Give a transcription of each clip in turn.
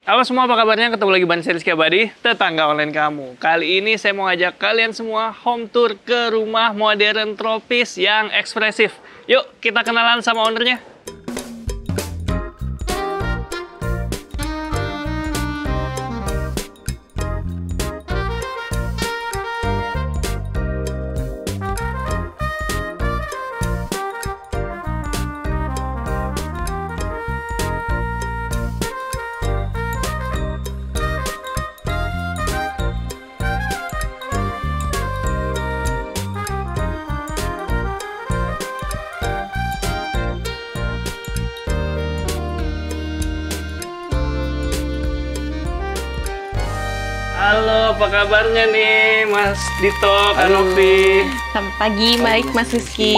Halo semua, apa kabarnya? Ketemu lagi Ban Rizky Abadi, tetangga online kamu. Kali ini saya mau ngajak kalian semua home tour ke rumah modern tropis yang ekspresif. Yuk, kita kenalan sama ownernya. Halo, apa kabarnya nih Mas Dito, Kak Novi? Selamat pagi, baik Mas Rizky.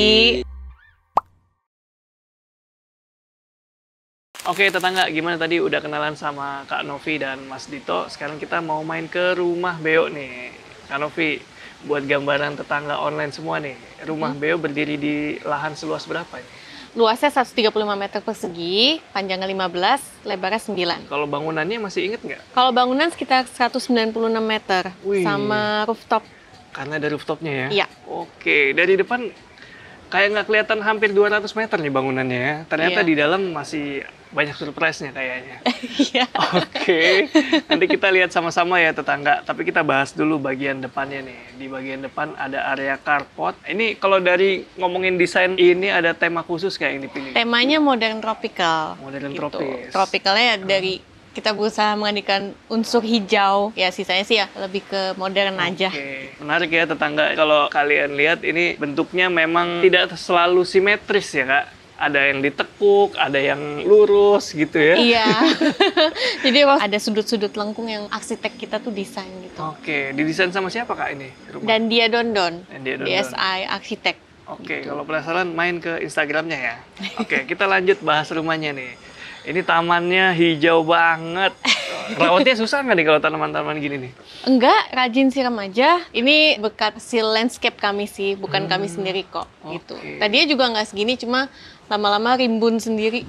Oke tetangga, gimana tadi udah kenalan sama Kak Novi dan Mas Dito. Sekarang kita mau main ke rumah Beo nih. Kak Novi, buat gambaran tetangga online semua nih. Rumah Beo berdiri di lahan seluas berapa ini? Luasnya 135 meter persegi, panjangnya 15, lebarnya 9. Kalau bangunannya masih inget nggak? Kalau bangunan sekitar 196 meter, Wih. sama rooftop. Karena ada rooftopnya ya? Iya. Oke, dari depan kayak nggak kelihatan hampir 200 meter nih bangunannya ya. Ternyata Iya. di dalam masih banyak surprise-nya kayaknya. Iya. Oke, nanti kita lihat sama-sama ya tetangga. Tapi kita bahas dulu bagian depannya nih. Di bagian depan ada area carport. Ini kalau dari ngomongin desain ini ada tema khusus kayak yang dipilih? Temanya modern tropical. Modern gitu. tropis. Tropicalnya dari kita berusaha menggantikan unsur hijau. Ya sisanya sih ya lebih ke modern aja. Oke, menarik ya tetangga. Kalau kalian lihat ini bentuknya memang tidak selalu simetris ya Kak. Ada yang ditekuk, ada yang lurus gitu ya. Iya. Jadi ada sudut-sudut lengkung yang arsitek kita tuh desain gitu. Oke, didesain sama siapa Kak ini rumah? Dan dia Dondon, Dan dia Dondon. DSI Arsitek. Oke, kalau penasaran main ke Instagramnya ya. Oke, kita lanjut bahas rumahnya nih. Ini tamannya hijau banget. Rawatnya susah nggak nih kalau tanaman-tanaman gini nih? Enggak, rajin siram aja. Ini berkat hasil landscape kami sih, bukan kami sendiri kok. Gitu. Oke. Tadinya juga nggak segini, cuma lama-lama rimbun sendiri.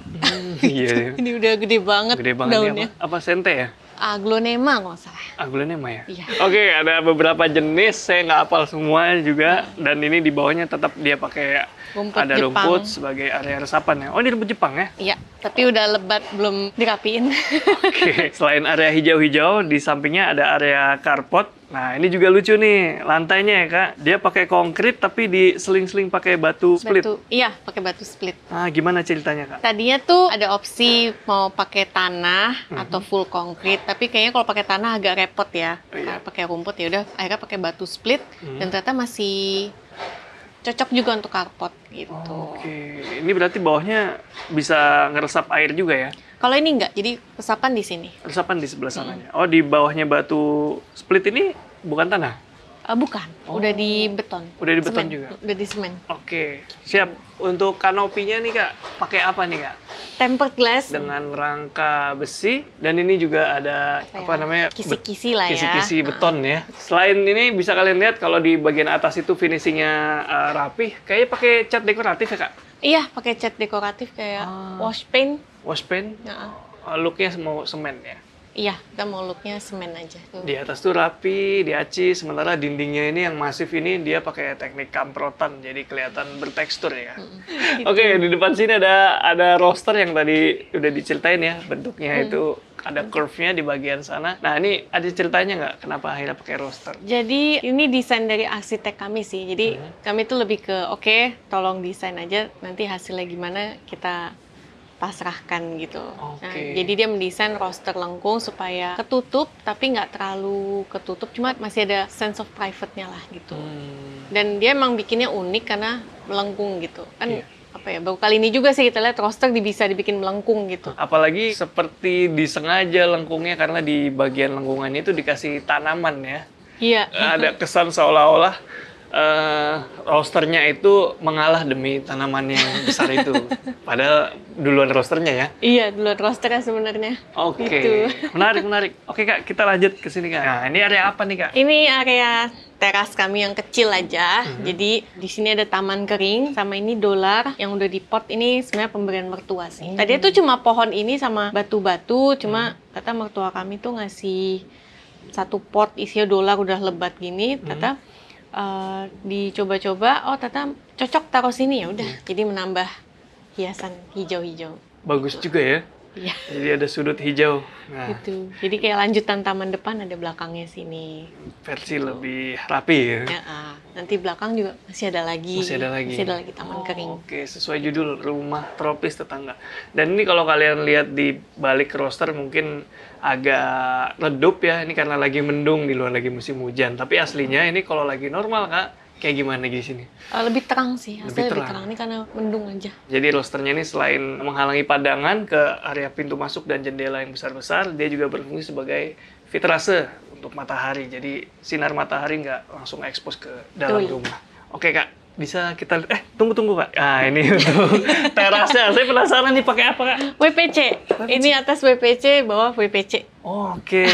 Iya. Ini udah gede banget Gede banget daunnya. nih. Apa sente ya? Aglonema kalau nggak salah. Aglonema ya? Iya. Oke, ada beberapa jenis, saya nggak hafal semua juga. Dan ini di bawahnya tetap dia pakai Rumput ada Jepang. rumput sebagai area resapan ya. Oh, ini rumput Jepang ya? Iya, tapi udah lebat, belum dirapiin. Oke, selain area hijau-hijau, di sampingnya ada area carport. Nah, ini juga lucu nih, lantainya ya Kak. Dia pakai konkrit tapi diseling-seling pakai batu split. Iya, pakai batu split. Nah, gimana ceritanya Kak? Tadinya tuh ada opsi mau pakai tanah atau full konkrit, tapi kayaknya kalau pakai tanah agak repot ya. Oh, iya. Kalau pakai rumput ya udah akhirnya pakai batu split dan ternyata masih cocok juga untuk carport gitu. Oke, ini berarti bawahnya bisa ngeresap air juga ya? Kalau ini enggak, jadi resapan di sini. Resapan di sebelah sananya. Oh, di bawahnya batu split ini bukan tanah? Bukan, udah di beton. Udah di beton Semen. juga? Udah di semen. Oke, siap. Untuk kanopinya nih Kak, pakai apa nih Kak? Tempered glass. Dengan rangka besi, dan ini juga ada apa namanya? Kisi-kisi lah ya. Kisi-kisi beton ya. Selain ini bisa kalian lihat kalau di bagian atas itu finishingnya rapih, kayaknya pakai cat dekoratif ya Kak? Iya, pakai cat dekoratif kayak wash paint. Wash paint, Nah, looknya mau semen ya. iya, kita mau looknya semen aja tuh. Di atas tuh rapi, diaci, sementara dindingnya ini yang masif ini dia pakai teknik kamprotan, jadi kelihatan bertekstur ya. Oke, di depan sini ada roster yang tadi udah diceritain ya, bentuknya itu ada curve-nya di bagian sana. Nah, ini ada ceritanya nggak kenapa akhirnya pakai roster? Jadi ini desain dari arsitek kami sih. Jadi kami tuh lebih ke oke, tolong desain aja, nanti hasilnya gimana kita pasrahkan gitu. Nah, Oke. jadi dia mendesain roster lengkung supaya ketutup tapi nggak terlalu ketutup, cuma masih ada sense of private-nya lah gitu. Dan dia emang bikinnya unik karena melengkung gitu. Kan Iya. apa ya, baru kali ini juga sih kita lihat roster bisa dibikin melengkung gitu. Apalagi seperti disengaja lengkungnya karena di bagian lengkungannya itu dikasih tanaman ya. Iya. Ada kesan seolah-olah rosternya itu mengalah demi tanaman yang besar itu. Padahal duluan rosternya ya. Iya, duluan rosternya sebenarnya. Oke, Gitu. menarik. Oke Kak, kita lanjut ke sini Kak. Nah, ini area apa nih Kak? Ini area teras kami yang kecil aja. Jadi di sini ada taman kering sama ini dolar yang udah dipot. Ini sebenarnya pemberian mertua sih. Tadi itu cuma pohon ini sama batu-batu. Cuma kata mertua kami tuh ngasih satu pot isinya dolar udah lebat gini. Tata dicoba-coba. Oh Tata cocok taruh sini ya udah. Jadi menambah hiasan hijau-hijau. Bagus juga ya. Iya. Jadi ada sudut hijau. Nah, Gitu. Jadi kayak lanjutan taman depan ada belakangnya sini. versi lebih rapi ya. Ya, nanti belakang juga masih ada lagi. Masih ada lagi. Masih ada lagi taman kering. Oke, sesuai judul rumah tropis tetangga. Dan ini kalau kalian lihat di balik roster mungkin agak redup ya. Ini karena lagi mendung, di luar lagi musim hujan. Tapi aslinya ini kalau lagi normal Kak, kayak gimana di sini? Lebih terang sih, hasilnya lebih terang. terang. Ini karena mendung aja. Jadi rosternya ini selain menghalangi pandangan ke area pintu masuk dan jendela yang besar-besar, dia juga berfungsi sebagai vitrase untuk matahari. Jadi sinar matahari nggak langsung ekspos ke dalam Betul. rumah. Oke Kak, bisa kita tunggu Kak. Ah ini untuk terasnya. Saya penasaran nih pakai apa Kak? WPC. Ini atas WPC, bawah WPC. Oke.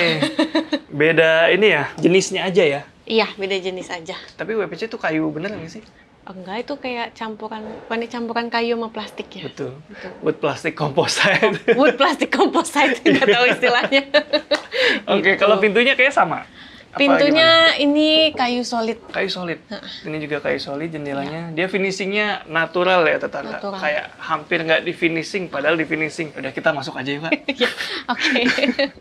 Beda ini ya, jenisnya aja ya. Iya, beda jenis aja. Tapi WPC itu kayu bener nggak sih? Enggak, itu kayak campuran, bukan campuran kayu sama plastik ya. Betul. Wood plastic composite. Wood plastik composite, nggak tahu istilahnya. Oke, kalau pintunya kayak sama. Apa Pintunya ini kayu solid. kayu solid. Ini juga kayu solid jendelanya. Dia finishingnya natural ya tetangga. Natural. Kayak hampir nggak di finishing, padahal di finishing. Udah kita masuk aja ya Pak. Ya, oke.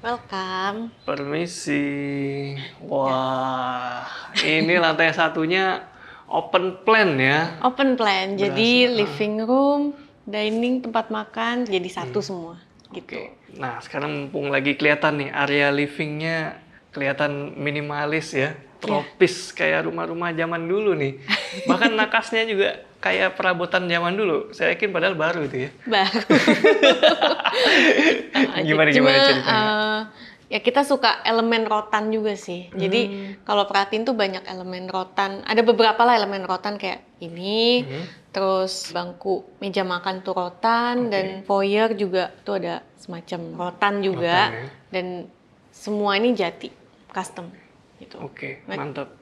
Welcome. Permisi. Wah, ini lantai satunya open plan ya. Open plan, jadi living room, dining, tempat makan, jadi satu semua. Gitu. Oke. Nah, sekarang mumpung lagi kelihatan nih area livingnya kelihatan minimalis ya. Tropis kayak rumah-rumah zaman dulu nih. Bahkan nakasnya juga kayak perabotan zaman dulu. Saya yakin padahal baru itu ya. Baru. Gimana Cuma, ceritanya? ya kita suka elemen rotan juga sih. Jadi kalau perhatiin tuh banyak elemen rotan. Ada beberapa lah elemen rotan kayak ini. Terus bangku meja makan tuh rotan. Dan foyer juga tuh ada semacam rotan juga. Rotan, ya. Dan semua ini jati. Custom. Gitu. Oke, mantap.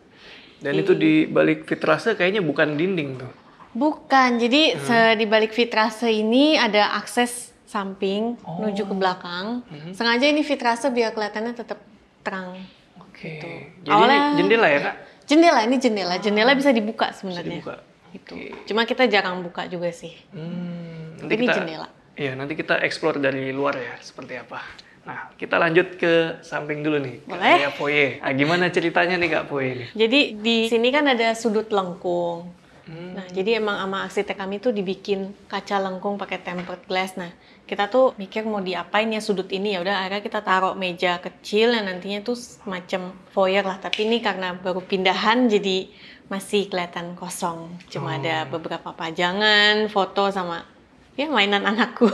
Dan itu di balik vitrase kayaknya bukan dinding tuh. Bukan, jadi di balik vitrase ini ada akses samping menuju ke belakang. Sengaja ini vitrase biar kelihatannya tetap terang. Oke. Jadi Awalnya- ini jendela ya kak? Jendela, ini jendela. Jendela bisa dibuka sebenarnya. Dibuka. Gitu. Oke. Cuma kita jarang buka juga sih. Nanti Ini kita, jendela. Iya, nanti kita explore dari luar ya, seperti apa. Nah, kita lanjut ke samping dulu nih. Ke Boleh. area foyer. Nah, gimana ceritanya nih kak foyer ini? Jadi di sini kan ada sudut lengkung. Nah, jadi emang sama arsitek kami tuh dibikin kaca lengkung pakai tempered glass. Nah, kita tuh mikir mau diapain ya sudut ini, ya udah akhirnya kita taruh meja kecil yang nantinya tuh semacam foyer lah. Tapi ini karena baru pindahan jadi masih kelihatan kosong. Cuma ada beberapa pajangan, foto sama ya mainan anakku.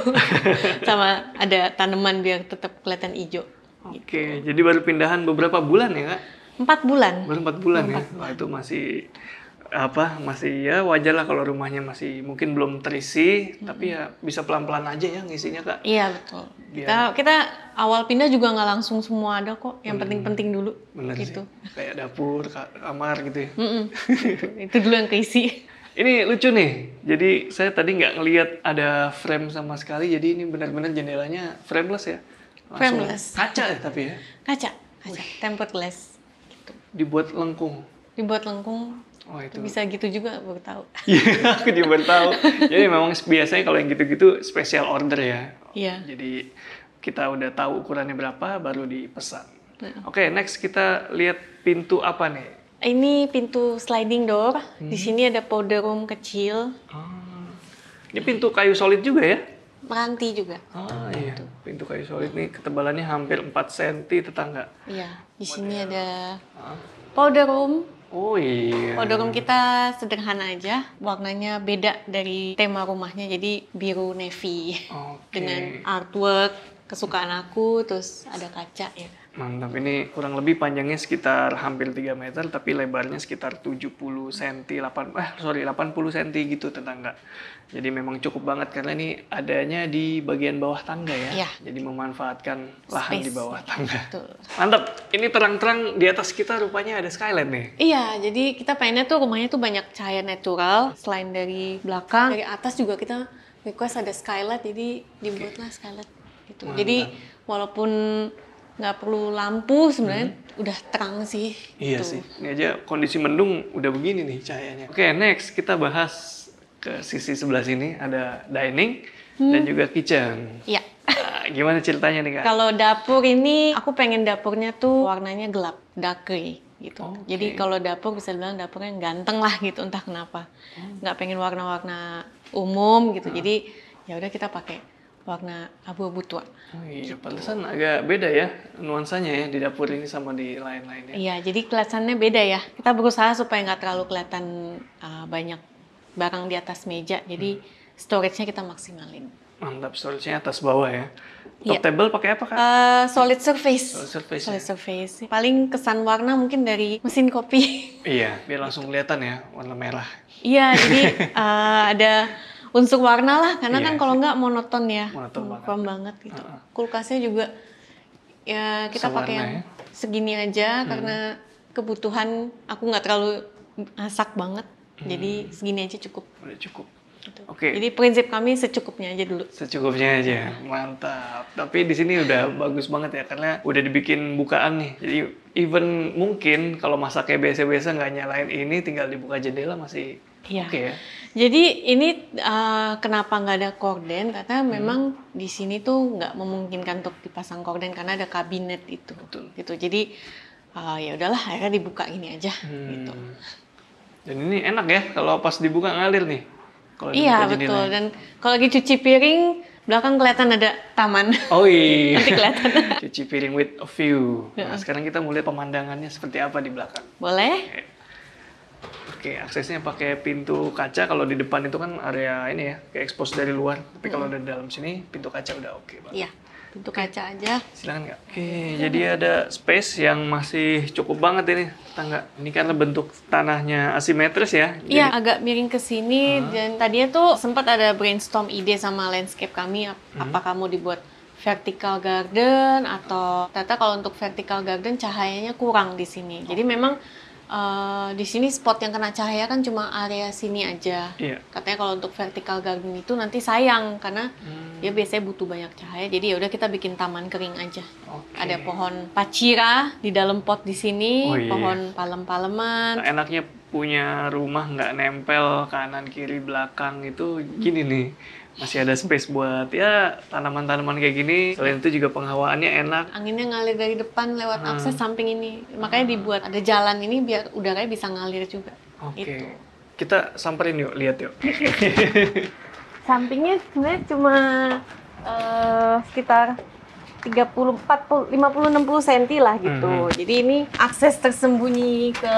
Sama ada tanaman biar tetap kelihatan hijau. Oke, jadi baru pindahan beberapa bulan ya kak? 4 bulan. Baru 4 bulan ya? Wah, itu masih ya wajar lah kalau rumahnya masih mungkin belum terisi, tapi ya bisa pelan-pelan aja ya ngisinya kak. Iya betul. Biar- Kita awal pindah juga nggak langsung semua ada kok. Yang penting-penting dulu. Bener gitu. sih, kayak dapur, kamar gitu ya. Itu dulu yang keisi. Ini lucu nih, jadi saya tadi nggak ngelihat ada frame sama sekali, jadi ini benar-benar jendelanya frameless ya? Langsung Frameless. kaca ya tapi ya? Kaca, tempered glass. Gitu. Dibuat lengkung. Dibuat lengkung. Oh itu. Bisa gitu juga baru tahu. Iya, aku juga baru tahu. Jadi memang biasanya kalau yang gitu-gitu special order ya. Iya. Jadi kita udah tahu ukurannya berapa, baru dipesan. Oke, next kita lihat pintu apa nih? Ini pintu sliding door. Di sini ada powder room kecil, Ini pintu kayu solid juga ya? meranti juga. Ah iya, pintu kayu solid nih ketebalannya hampir 4 cm tetangga. Iya. Di sini ada powder room. Oh iya. Powder room kita sederhana aja, warnanya beda dari tema rumahnya, jadi biru navy Oke. dengan artwork kesukaan aku, terus ada kaca ya. Mantap, ini kurang lebih panjangnya sekitar hampir 3 meter, tapi lebarnya sekitar 70 cm, 80 cm gitu tetangga. Jadi memang cukup banget karena ini adanya di bagian bawah tangga ya. Iya. Jadi memanfaatkan lahan di Space. bawah tangga. Betul. Mantap, ini terang-terang di atas kita rupanya ada skylight nih. Iya, jadi kita pengennya tuh rumahnya tuh banyak cahaya natural. Selain dari belakang, dari atas juga kita request ada skylight, jadi dibuatlah skylight gitu. Mantap. Jadi walaupun nggak perlu lampu sebenarnya udah terang sih. Iya gitu. sih, ini aja kondisi mendung udah begini nih cahayanya. Oke, next kita bahas ke sisi sebelah sini ada dining dan juga kitchen. Iya. Nah, gimana ceritanya nih Kak? Kalau dapur ini, aku pengen dapurnya tuh warnanya gelap, dark gray gitu. Oke. Jadi kalau dapur bisa dibilang dapurnya ganteng lah gitu, entah kenapa. Nggak pengen warna-warna umum gitu. Jadi ya udah kita pakai warna abu-abu tua. Oh iya, pantesan agak beda ya nuansanya ya di dapur ini sama di lain-lainnya. Iya, jadi kelihatannya beda ya. Kita berusaha supaya nggak terlalu kelihatan banyak barang di atas meja. Jadi storage-nya kita maksimalin. Mantap, storage-nya atas bawah ya. Iya. Top table pakai apa Kak? Solid surface. Solid surface Solid ya? surface. Paling kesan warna mungkin dari mesin kopi. Iya, biar langsung kelihatan ya warna merah. Iya, jadi ada unsur warna lah, karena Iya kan kalau nggak monoton ya, Monoton banget gitu. Kulkasnya juga ya kita Sewarna pakai yang ya? segini aja karena kebutuhan aku nggak terlalu masak banget, jadi segini aja cukup. Udah cukup. Gitu. Oke. Jadi prinsip kami secukupnya aja dulu. Secukupnya aja, mantap. Tapi di sini udah bagus banget ya, karena udah dibikin bukaan nih. Jadi even mungkin kalau masak kayak biasa-biasa nggak nyalain ini, tinggal dibuka jendela masih Iya. oke ya. Jadi ini kenapa nggak ada korden? Karena memang di sini tuh nggak memungkinkan untuk dipasang korden karena ada kabinet itu. Betul. Gitu. Jadi ya udahlah, akhirnya dibuka ini aja. Gitu. Dan ini enak ya, kalau pas dibuka ngalir nih. Kalau Iya dibuka betul. jendelanya. Dan kalau lagi cuci piring, belakang kelihatan ada taman. Oh iya. Nanti kelihatan. Cuci piring with a view. Nah, sekarang kita mau lihat pemandangannya seperti apa di belakang. Boleh? Oke, aksesnya pakai pintu kaca. Kalau di depan itu kan area ini ya, kayak expose dari luar. Tapi kalau dari dalam sini, pintu kaca udah oke banget. Iya. Pintu kaca aja. Silakan Kak. Oke, jadi ada space yang masih cukup banget ini, tangga. Ini karena bentuk tanahnya asimetris ya. Iya, agak miring ke sini. Dan tadinya tuh sempat ada brainstorm ide sama landscape kami, apakah mau dibuat vertical garden atau ternyata kalau untuk vertical garden cahayanya kurang di sini. Jadi memang di sini spot yang kena cahaya kan cuma area sini aja. Iya. Katanya kalau untuk vertical garden itu nanti sayang karena dia biasanya butuh banyak cahaya. Jadi ya udah kita bikin taman kering aja. Oke. Ada pohon pacira di dalam pot di sini, Oh, iya. pohon palem-paleman. Enaknya punya rumah nggak nempel kanan kiri belakang itu gini nih, masih ada space buat ya tanaman-tanaman kayak gini. Selain itu juga penghawaannya enak. Anginnya ngalir dari depan lewat akses samping ini. Makanya dibuat ada jalan ini biar udaranya bisa ngalir juga. Oke, Itu. kita samperin yuk, lihat yuk. Sampingnya sebenarnya cuma sekitar 30, 40, 50, 60 cm lah gitu. Jadi ini akses tersembunyi ke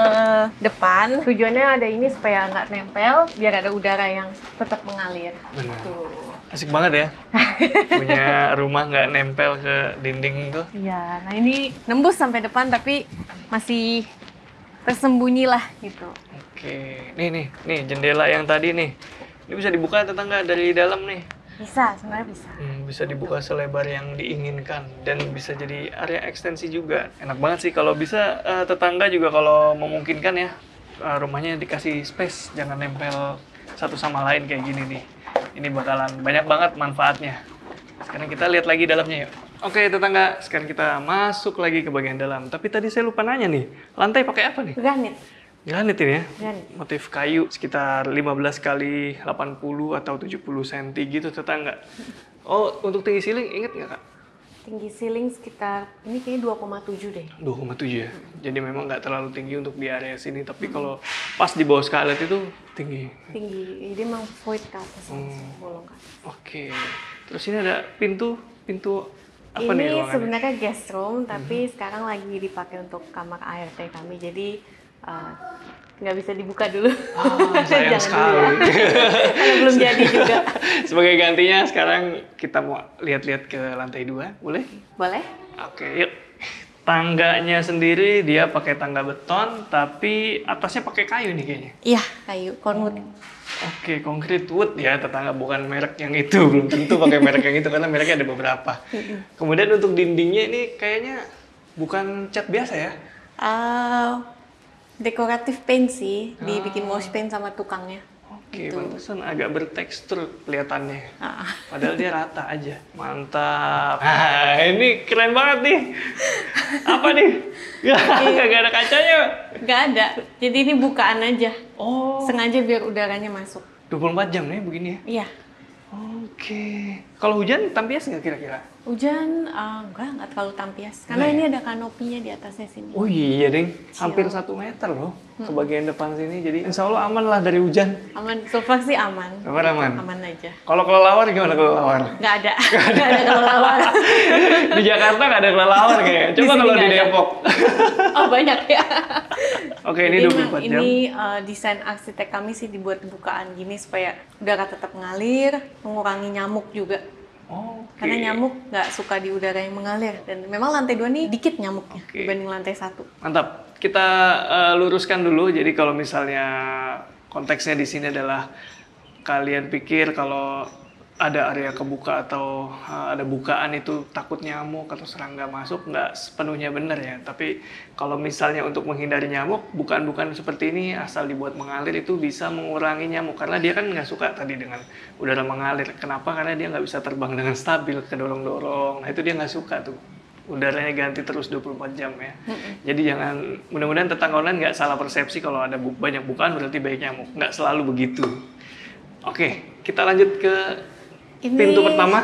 depan. Tujuannya ada ini supaya nggak nempel, biar ada udara yang tetap mengalir. Benar. Tuh. Asik banget ya, punya rumah nggak nempel ke dinding tuh. Iya, nah ini nembus sampai depan tapi masih tersembunyi lah gitu. Oke, nih jendela yang tadi nih. Ini bisa dibuka tetangga dari dalam nih. Bisa, sebenarnya bisa. Bisa dibuka selebar yang diinginkan dan bisa jadi area ekstensi juga. Enak banget sih kalau bisa tetangga juga kalau memungkinkan ya rumahnya dikasih space, jangan nempel satu sama lain kayak gini nih. Ini bakalan banyak banget manfaatnya. Sekarang kita lihat lagi dalamnya yuk. Oke tetangga, sekarang kita masuk lagi ke bagian dalam. Tapi tadi saya lupa nanya nih, lantai pakai apa nih? Granit. Granit ini ya? Granit. Motif kayu sekitar 15 kali 80 atau 70 cm gitu tetangga. Oh, untuk tinggi ceiling inget nggak Kak? Tinggi ceiling sekitar, ini kayaknya 2,7 deh. 2,7 ya? Jadi memang nggak terlalu tinggi untuk di area sini. Tapi kalau pas di bawah skylight itu tinggi. Tinggi, jadi emang void ke atas, bolong ke atas. Oke. Terus ini ada pintu apa nih Ini ruangannya? sebenarnya guest room, tapi sekarang lagi dipakai untuk kamar ART kami. Jadi nggak bisa dibuka dulu. Sayang Jangan sekali. dulu ya. Karena belum jadi juga. Sebagai gantinya sekarang kita mau lihat-lihat ke lantai 2, boleh? Boleh? Oke, yuk. Tangganya sendiri dia pakai tangga beton, tapi atasnya pakai kayu nih kayaknya. Iya, kayu cornwood. Oke, concrete wood ya, tetangga, bukan merek yang itu, belum tentu pakai merek yang itu karena mereknya ada beberapa. Kemudian untuk dindingnya ini kayaknya bukan cat biasa ya? Dekoratif paint sih, dibikin wash paint sama tukangnya. Oke, Gitu. pantesan agak bertekstur kelihatannya. Ah. Padahal dia rata aja. Mantap. Nah, ini keren banget nih. Apa nih? Kagak ada kacanya. Nggak ada, jadi ini bukaan aja. Oh, Sengaja biar udaranya masuk. 24 jam nih begini ya? Iya. Oke. Kalau hujan tampias nggak kira-kira? Hujan nggak terlalu tampias. Karena Nggak ini ada kanopinya di atasnya sini. Oh iya, Ding. Hampir 1 meter loh ke bagian depan sini. Jadi insya Allah aman lah dari hujan. Aman, so far sih aman. Aman, aman. Aman aja. Kalau kelelawar gimana kelelawar? Nggak ada. Nggak ada kelelawar. Di Jakarta nggak ada kelelawar kayaknya. Di Coba sini kalau di nggak ada. Depok. Oh, banyak ya. Oke, ini 24 jam. Ini desain arsitek kami sih dibuat bukaan gini supaya udara tetap mengalir, mengurangi nyamuk juga. Oke. Karena nyamuk nggak suka di udara yang mengalir. Dan memang lantai 2 nih dikit nyamuknya Oke. dibanding lantai 1. Mantap. Kita luruskan dulu. Jadi kalau misalnya konteksnya di sini adalah kalian pikir kalau ada area kebuka atau ada bukaan itu takut nyamuk atau serangga masuk, nggak sepenuhnya benar ya. Tapi kalau misalnya untuk menghindari nyamuk, bukaan-bukaan seperti ini asal dibuat mengalir itu bisa mengurangi nyamuk. Karena dia kan nggak suka tadi dengan udara mengalir. Kenapa? Karena dia nggak bisa terbang dengan stabil, kedorong-dorong. Nah itu dia nggak suka tuh. Udaranya ganti terus 24 jam ya. Jadi jangan, mudah-mudahan tetangga online nggak salah persepsi kalau ada banyak bukaan berarti banyak nyamuk. Nggak selalu begitu. Oke, kita lanjut ke Ini pintu pertama.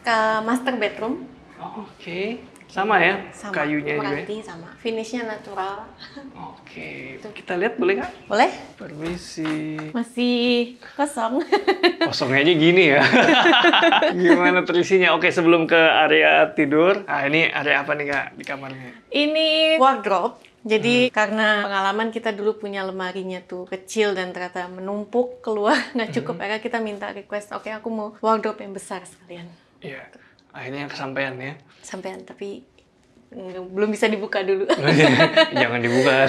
ke master bedroom. Oke, sama ya Sama, kayunya juga. Ya? meranti sama. Finishnya natural. Oke, kita lihat boleh kak? Boleh? Permisi. Masih kosong. Kosongnya aja gini ya. Gimana terisinya? Oke, sebelum ke area tidur. Nah, ini area apa nih kak di kamarnya? Ini wardrobe. Jadi karena pengalaman kita dulu punya lemarinya tuh kecil dan ternyata menumpuk keluar nggak cukup, akhirnya kita minta request, oke aku mau wardrobe yang besar sekalian. Iya, akhirnya kesampaian ya. Sampean tapi belum bisa dibuka dulu. Jangan dibuka.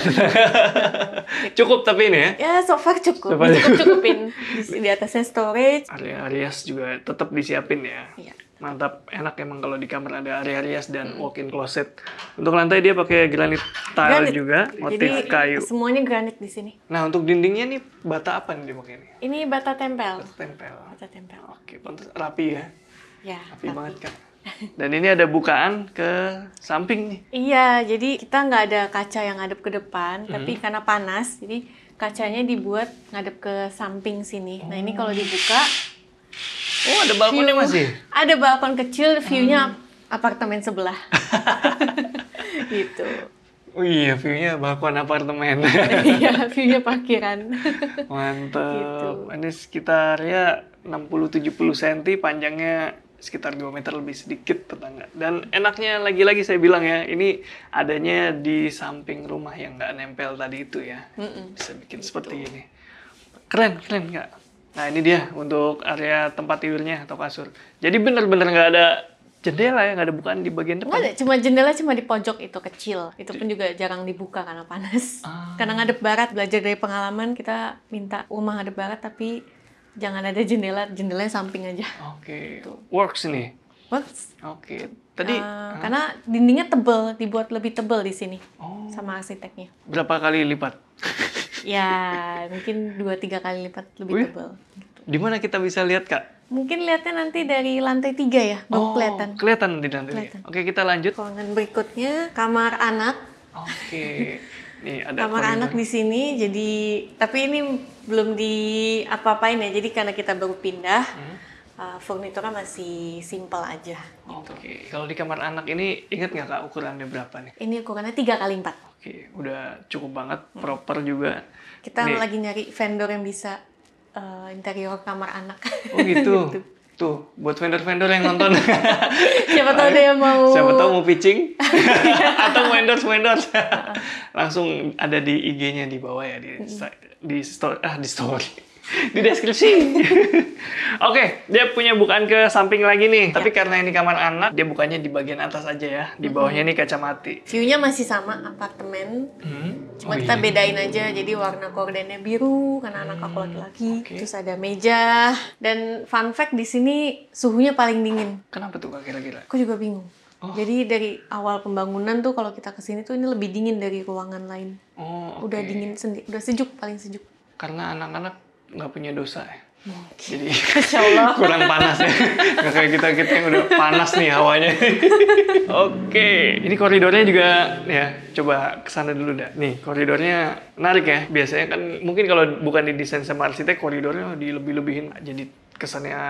Cukup tapi ini ya. Ya so far cukup, So far cukupin di atasnya storage. Area rias juga tetap disiapin ya. Iya. Mantap, enak emang kalau di kamar ada area rias dan walk-in closet. Untuk lantai dia pakai granit tile Granit. juga, motif Jadi kayu. semuanya granit di sini. Nah, untuk dindingnya nih bata apa nih dipakai nih? Ini bata tempel. Tempel. Bata tempel. Oke, pantas rapi ya. Ya. Rapi banget kan. Dan ini ada bukaan ke samping nih. Iya, jadi kita nggak ada kaca yang ngadep ke depan, tapi karena panas, jadi kacanya dibuat ngadep ke samping sini. Nah ini kalau dibuka, Oh, ada balkonnya view- masih? ada balkon kecil, view-nya apartemen sebelah. Gitu. Oh iya, view-nya balkon apartemen. Iya, view-nya parkiran. Mantap. Gitu. Ini sekitar ya 60-70 cm, panjangnya sekitar 2 meter lebih sedikit tetangga. Dan enaknya lagi-lagi saya bilang ya, ini adanya di samping rumah yang nggak nempel tadi itu ya. Bisa bikin seperti ini. Keren, keren nggak? Nah ini dia untuk area tempat tidurnya atau kasur. Jadi bener-bener nggak ada jendela ya, nggak ada bukaan di bagian Nggak depan. ada, cuma jendela cuma di pojok itu kecil. Itu pun juga jarang dibuka karena panas. Karena ngadep barat, belajar dari pengalaman, kita minta rumah ngadep barat, tapi jangan ada jendela, jendelanya samping aja. Oke, works ini. Works. Oke, tadi Karena dindingnya tebel, dibuat lebih tebel di sini sama arsiteknya. berapa kali lipat? Ya, mungkin 2-3 kali lipat lebih Wih. tebel. Di mana kita bisa lihat kak? Mungkin lihatnya nanti dari lantai 3 ya, baru kelihatan. Kelihatan nanti nanti. Kelihatan. Oke, kita lanjut. Ruangan berikutnya kamar anak. Oke, nih ada Kamar koridor. anak di sini, jadi tapi ini belum di apa-apain ya. Jadi karena kita baru pindah, furniturnya masih simple aja. Oke, kalau di kamar anak ini ingat nggak kak ukurannya berapa nih? Ini ukurannya 3x4. Oke, udah cukup banget, proper juga. Kita Nih. lagi nyari vendor yang bisa interior kamar anak. Oh gitu. Tuh, buat vendor-vendor yang nonton. Siapa tahu dia mau. Siapa tahu mau pitching atau mau endorse. Langsung ada di IG-nya di bawah ya di story. Di deskripsi. Oke, dia punya bukaan ke samping lagi nih. Tapi karena ini kamar anak, dia bukanya di bagian atas aja ya. Di bawahnya nih kaca mati. View-nya masih sama apartemen. Cuma kita bedain aja. Jadi warna kordennya biru karena anak aku laki-laki. Oke. Terus ada meja. Dan fun fact di sini suhunya paling dingin. Kenapa tuh Kak kira-kira? Aku juga bingung. Jadi dari awal pembangunan tuh kalau kita kesini tuh ini lebih dingin dari ruangan lain. Oh, Udah oke. dingin sendiri, udah sejuk, paling sejuk. Karena anak-anak nggak punya dosa ya. Jadi Insya Allah. kurang panas ya. Nggak kayak kita yang udah panas nih hawanya. Oke, ini koridornya juga ya. Coba kesana dulu dah. Nih koridornya menarik ya. Biasanya kan mungkin kalau bukan didesain sama arsitek, koridornya dilebih-lebihin jadi kesannya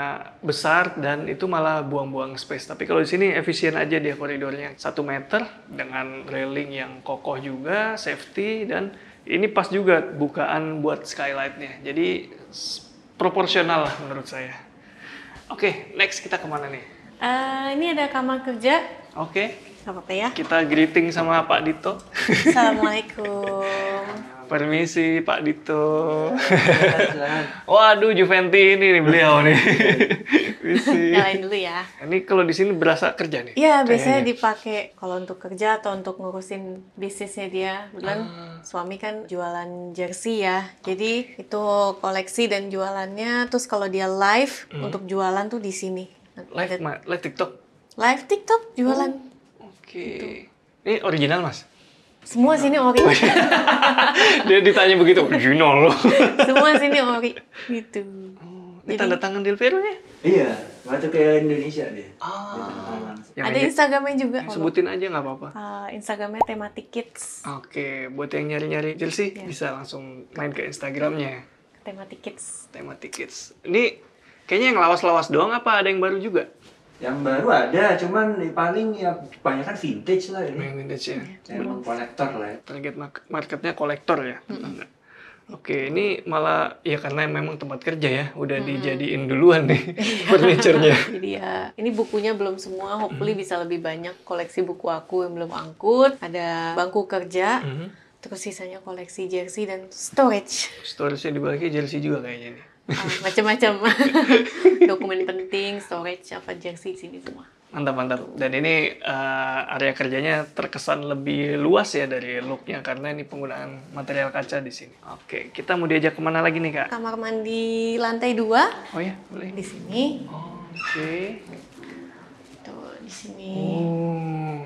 besar dan itu malah buang-buang space. Tapi kalau di sini efisien aja dia koridornya 1 meter dengan railing yang kokoh juga, safety dan ini pas juga bukaan buat skylight-nya. Jadi proporsional lah menurut saya. Oke, next kita kemana nih? Ini ada kamar kerja. Oke, Gak apa-apa ya. kita greeting sama Pak Dito. Assalamualaikum. Permisi Pak Dito. Waduh, Juventi ini nih beliau nih. Permisi. Nyalain dulu ya. Ini kalau di sini berasa kerja nih? Iya, biasanya kayaknya. dipakai kalau untuk kerja atau untuk ngurusin bisnisnya dia. Kebetulan suami kan jualan jersey ya. Jadi itu koleksi dan jualannya. Terus kalau dia live untuk jualan tuh di sini. Live TikTok? Live TikTok jualan. Oke. Ini original Mas? Semua sini ori. Dia ditanya begitu, original loh. Semua sini ori. Gitu. Ini tanda tangan Del Vero nya? Iya, waktu ke Indonesia dia. Yang Ada ini- Instagramnya juga. Sebutin aja nggak apa-apa. Instagramnya Thematic Kids. Oke, buat yang nyari-nyari jersey bisa langsung main ke Instagramnya. Thematic Kids. Thematic Kids. Ini kayaknya yang lawas-lawas doang apa ada yang baru juga? Yang baru ada, cuman paling ya kebanyakan vintage lah ini. Yang vintage ya. Emang kolektor lah ya. Target marketnya kolektor ya. Oke, ini malah ya karena memang tempat kerja ya, udah dijadiin duluan nih furniture-nya. Jadi ya, ini bukunya belum semua. Hopefully bisa lebih banyak koleksi buku aku yang belum angkut. Ada bangku kerja. Terus sisanya koleksi jersey dan storage. Storage-nya dibagi jersey juga kayaknya nih. Macam-macam. Dokumen penting, storage, apa jersey sini semua. Mantap. Dan ini area kerjanya terkesan lebih luas ya dari look-nya karena ini penggunaan material kaca di sini. Oke, kita mau diajak kemana lagi nih Kak? Kamar mandi lantai 2 Oh ya, boleh. di sini. Oke. Tuh, di sini. Oh.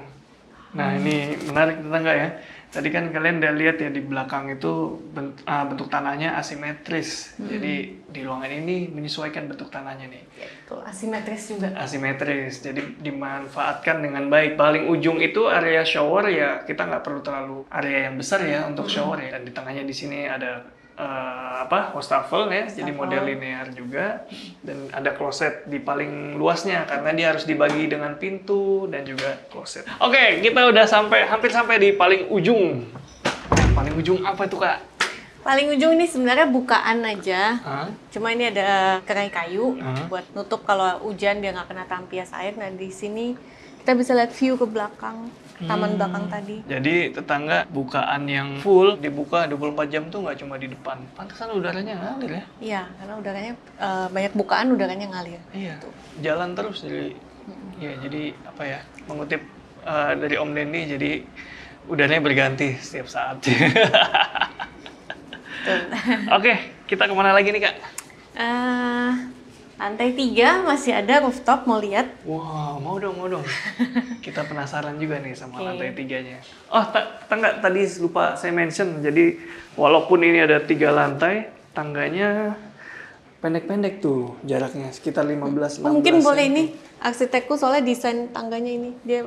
Nah ini menarik tetangga ya. Tadi kan kalian udah lihat ya di belakang itu bentuk tanahnya asimetris. Jadi di ruangan ini menyesuaikan bentuk tanahnya nih. Tuh, asimetris juga. Asimetris, jadi dimanfaatkan dengan baik. Paling ujung itu area shower ya kita nggak perlu terlalu area yang besar ya untuk shower ya. Dan di tengahnya di sini ada wastafel ya, jadi model linear juga. Dan ada kloset di paling luasnya karena dia harus dibagi dengan pintu dan juga kloset. Oke, kita udah hampir sampai di paling ujung. Paling ujung apa itu Kak? Paling ujung ini sebenarnya bukaan aja. Hah? Cuma ini ada kerai kayu Hah? buat nutup kalau hujan dia nggak kena tampias air. Nah di sini kita bisa lihat view ke belakang, taman belakang tadi. Jadi tetangga bukaan yang full dibuka 24 jam tuh nggak cuma di depan. Pantesan udaranya ngalir ya. Iya, karena udaranya banyak bukaan, udaranya ngalir. Iya. Jalan terus jadi apa ya? Mengutip dari Om Denny, jadi udaranya berganti setiap saat. Tuh. Oke, kita kemana lagi nih Kak? Lantai 3 masih ada rooftop, mau lihat? Wah, mau dong. Kita penasaran juga nih sama Oke. lantai 3-nya. Oh, tangga tadi lupa saya mention. Jadi walaupun ini ada 3 lantai, tangganya pendek-pendek tuh jaraknya sekitar 15-16. Mungkin boleh ini arsitekku soalnya desain tangganya ini dia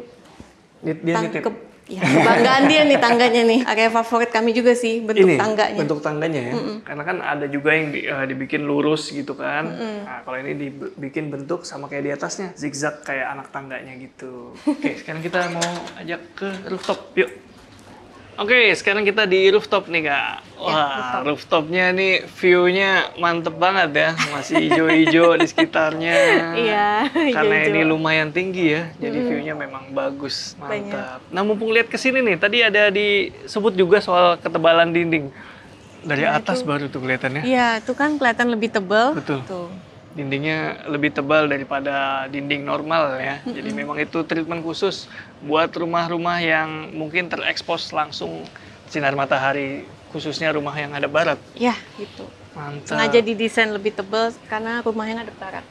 Dia nitip. ya, kebanggaan dia nih tangganya nih. Area favorit kami juga sih bentuk Ini tangganya. bentuk tangganya ya. Karena kan ada juga yang dibikin lurus gitu kan. Nah, kalau ini dibikin bentuk sama kayak di atasnya, zigzag kayak anak tangganya gitu. Oke, sekarang kita mau ajak ke rooftop. Yuk. Oke, sekarang kita di rooftop nih Kak. Wah, rooftopnya nih view-nya mantep banget ya. Masih hijau-hijau di sekitarnya. Iya, Karena hijau-hijau. ini lumayan tinggi ya, jadi view-nya memang bagus. Mantap. Nah, mumpung lihat ke sini nih, tadi ada disebut juga soal ketebalan dinding. Dari Nah, atas itu- baru tuh kelihatannya. Iya, itu kan kelihatan lebih tebal. Betul. Tuh. Dindingnya lebih tebal daripada dinding normal ya. Jadi memang itu treatment khusus buat rumah-rumah yang mungkin terekspos langsung sinar matahari, khususnya rumah yang ada barat. Ya, gitu. Mantap. Sengaja didesain lebih tebal karena rumahnya ada barat.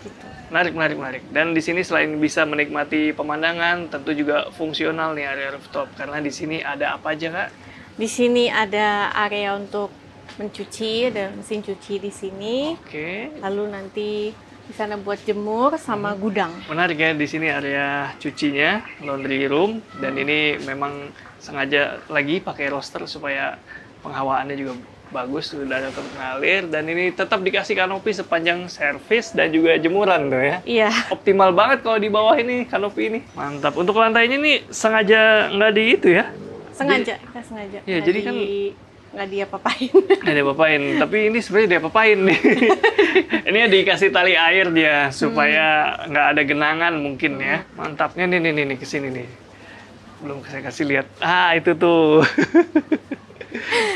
Gitu. Menarik. Dan di sini selain bisa menikmati pemandangan, tentu juga fungsional nih area rooftop. Karena di sini ada apa aja Kak? Di sini ada area untuk mencuci, ada mesin cuci di sini. Oke. Lalu nanti di sana buat jemur sama gudang. Menarik ya, di sini area cucinya, laundry room, dan ini memang sengaja lagi pakai roster supaya penghawaannya juga bagus, sudah ada mengalir, dan ini tetap dikasih kanopi sepanjang servis dan juga jemuran tuh ya. Iya, Optimal banget kalau di bawah ini kanopi ini. Mantap. Untuk lantainya nih sengaja nggak di itu ya? sengaja, kita sengaja. Iya, Nggak jadi kan- nggak dia papain. Nggak diapa-apain, tapi ini sebenarnya diapa-apain nih. Ini dikasih tali air dia supaya nggak ada genangan mungkin ya. Mantapnya nih kesini nih. Belum saya kasih lihat. Ah itu tuh.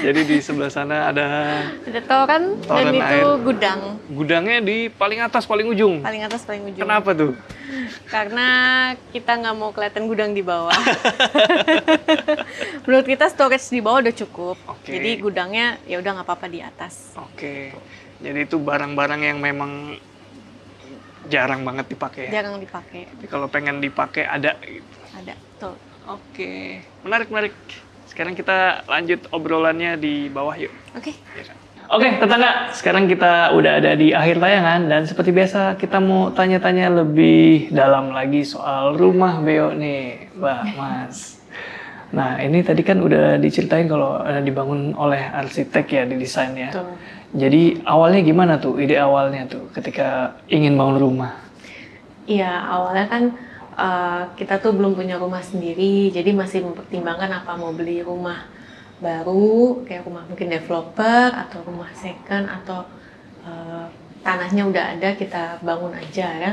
Jadi di sebelah sana ada Ada toren dan Toren itu air. gudang. gudangnya di paling atas paling ujung. Paling atas, paling ujung. Kenapa tuh? Karena kita nggak mau kelihatan gudang di bawah. Menurut kita storage di bawah udah cukup. Oke. Jadi gudangnya ya udah nggak apa-apa di atas. Oke. Jadi itu barang-barang yang memang jarang banget dipakai. Ya? Jarang dipakai. Tapi kalau pengen dipakai ada. Gitu. Ada, tuh. Oke. Menarik. Sekarang kita lanjut obrolannya di bawah yuk. Oke. Oke, tetangga, sekarang kita udah ada di akhir tayangan dan seperti biasa kita mau tanya-tanya lebih dalam lagi soal rumah Beo nih, Mbak Mas. Nah, ini tadi kan udah diceritain kalau dibangun oleh arsitek ya, didesain ya. Tuh. Jadi awalnya gimana tuh, ide awalnya tuh ketika ingin bangun rumah? Iya, awalnya kan kita tuh belum punya rumah sendiri, jadi masih mempertimbangkan apa mau beli rumah baru, kayak rumah mungkin developer, atau rumah second, atau tanahnya udah ada, kita bangun aja ya.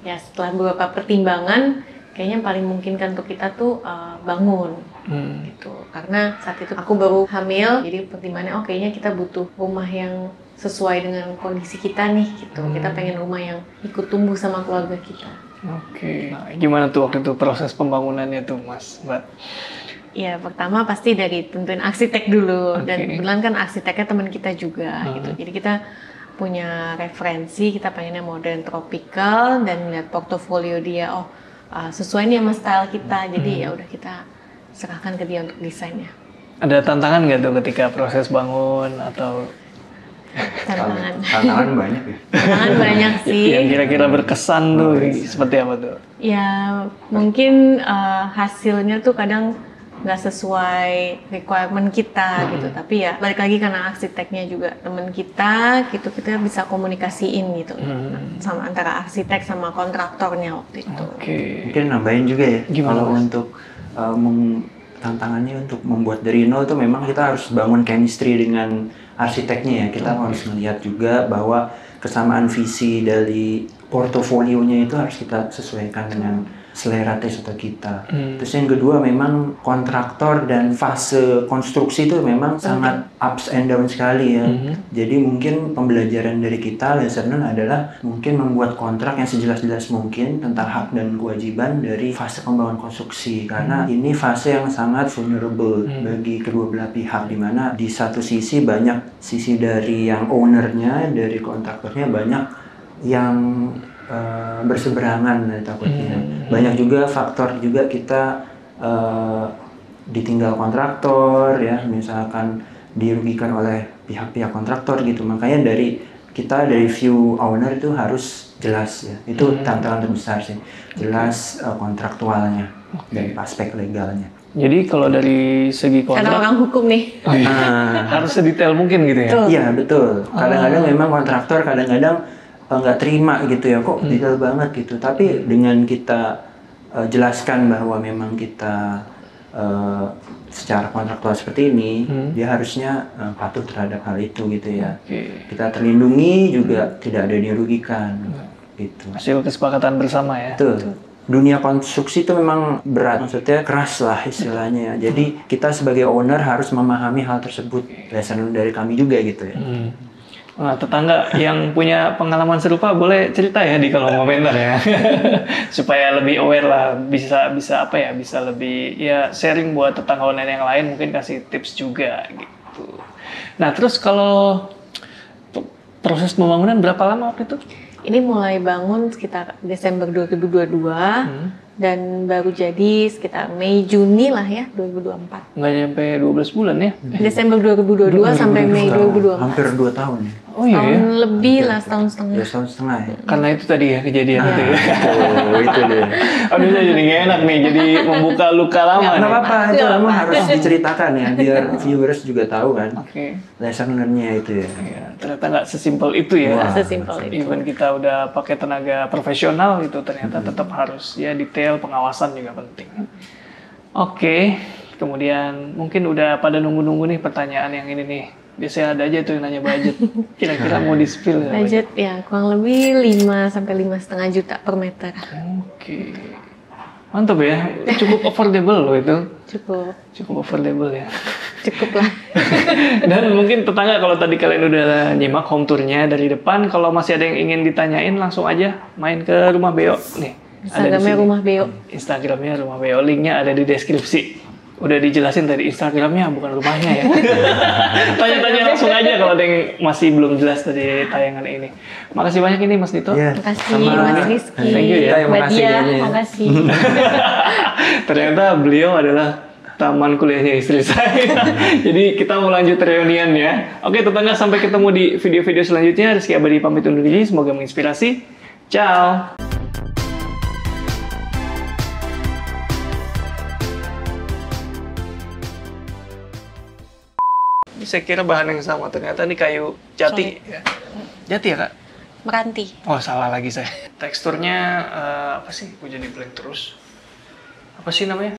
Ya setelah beberapa pertimbangan, kayaknya yang paling memungkinkan untuk kita tuh bangun. Gitu. Karena saat itu aku baru hamil, jadi pertimbangannya kayaknya kita butuh rumah yang sesuai dengan kondisi kita nih gitu. Kita pengen rumah yang ikut tumbuh sama keluarga kita. Oke. Nah, gimana tuh waktu itu proses pembangunannya tuh, Mas, Mbak? Ya pertama pasti dari tentuin arsitek dulu, dan Oke. kebetulan kan arsiteknya teman kita juga gitu. Jadi kita punya referensi, kita pengennya modern tropical, dan lihat portofolio dia, sesuai nih sama style kita. Jadi ya udah kita serahkan ke dia untuk desainnya. Ada tantangan nggak tuh ketika proses bangun atau Tantangan banyak ya. Tantangan banyak sih. yang kira-kira berkesan tuh seperti apa tuh? Ya mungkin hasilnya tuh kadang nggak sesuai requirement kita gitu. Tapi ya balik lagi karena arsiteknya juga teman kita gitu, kita bisa komunikasiin gitu sama antara arsitek sama kontraktornya waktu itu. Oke. Mungkin nambahin juga ya. Gimana, Kalau Mas? untuk tantangannya untuk membuat dari nol itu memang kita harus bangun chemistry dengan arsiteknya ya. Kita harus melihat juga bahwa kesamaan visi dari portofolionya itu harus kita sesuaikan dengan selera tes kita. Terus yang kedua memang kontraktor dan fase konstruksi itu memang sangat ups and down sekali ya. Jadi mungkin pembelajaran dari kita lesson adalah mungkin membuat kontrak yang sejelas-jelas mungkin tentang hak dan kewajiban dari fase pembangunan konstruksi, karena ini fase yang sangat vulnerable bagi kedua belah pihak, di mana di satu sisi banyak sisi dari yang ownernya, dari kontraktornya banyak yang berseberangan takutnya. Banyak juga faktor juga kita ditinggal kontraktor ya, misalkan dirugikan oleh pihak-pihak kontraktor gitu. Makanya dari view owner itu harus jelas ya. Itu tantangan terbesar sih. Jelas kontraktualnya dan aspek legalnya. Jadi kalau dari segi Karena kontrak orang hukum nih. harus sedetail mungkin gitu ya? Betul. Iya betul. Kadang-kadang memang kontraktor kadang-kadang nggak terima gitu ya, kok detail banget gitu. Tapi dengan kita jelaskan bahwa memang kita secara kontraktual seperti ini, dia harusnya patuh terhadap hal itu gitu ya. Kita terlindungi juga tidak ada yang dirugikan gitu. Hasil kesepakatan bersama ya. Betul. Dunia konstruksi itu memang berat, maksudnya keras lah istilahnya. Jadi kita sebagai owner harus memahami hal tersebut. Lesson dari kami juga gitu ya. Nah, tetangga yang punya pengalaman serupa boleh cerita ya di kolom komentar ya. Supaya lebih aware lah, bisa apa ya, bisa lebih ya sharing buat tetangga online yang lain, mungkin kasih tips juga gitu. Nah, terus kalau proses pembangunan berapa lama waktu itu? Ini mulai bangun sekitar Desember 2022 dan baru jadi sekitar Mei Juni lah ya 2024. Nggak nyampe 12 bulan ya? Desember 2022 sampai Mei 2024. Hampir 2 tahun ya. Oh iya. Tahun lebih lah, setahun setengah. Ya, setahun setengah ya. Karena itu tadi ya kejadian itu ya. Itu dia. Aduh, saya jadi nggak enak nih, jadi membuka luka lama. Nggak nih. apa-apa, itu memang harus diceritakan ya, biar viewers juga tahu kan. Oke. Lesson learn-nya itu ya. Ya, ternyata nggak sesimpel itu ya. Wah. Sesimpel itu. Even kita udah pakai tenaga profesional itu ternyata tetap harus ya detail, pengawasan juga penting. Oke, kemudian mungkin udah pada nunggu-nunggu nih pertanyaan yang ini nih. Biasanya ada aja tuh yang nanya budget. Kira-kira mau di-spill nggak? Budget ya kurang lebih 5 sampai 5,5 juta per meter. Oke. Mantap ya. Cukup affordable loh itu. Cukup affordable ya. Cukup lah. Dan mungkin tetangga kalau tadi kalian udah nyimak home tour-nya dari depan, kalau masih ada yang ingin ditanyain langsung aja main ke Rumah Beo nih. Instagramnya Rumah Beo. Instagramnya Rumah Beo, linknya ada di deskripsi. Udah dijelasin tadi Instagramnya bukan rumahnya ya. Tanya-tanya langsung aja kalau ada yang masih belum jelas dari tayangan ini. Makasih banyak ini Mas Dito. Iya. Makasih Sama- Mas Rizky. Thank you ya. Terima kasih Badia, kayaknya. makasih. Ternyata beliau adalah taman kuliahnya istri saya. Jadi kita mau lanjut reunian ya. Oke tetangga, sampai ketemu di video-video selanjutnya. Rizky Abadi pamit undur diri. Semoga menginspirasi. Ciao. Saya kira bahan yang sama, ternyata ini kayu jati. Ya. Jati ya kak? Meranti. Oh salah lagi saya. Teksturnya apa sih? Gue jadi blank terus. Apa sih namanya?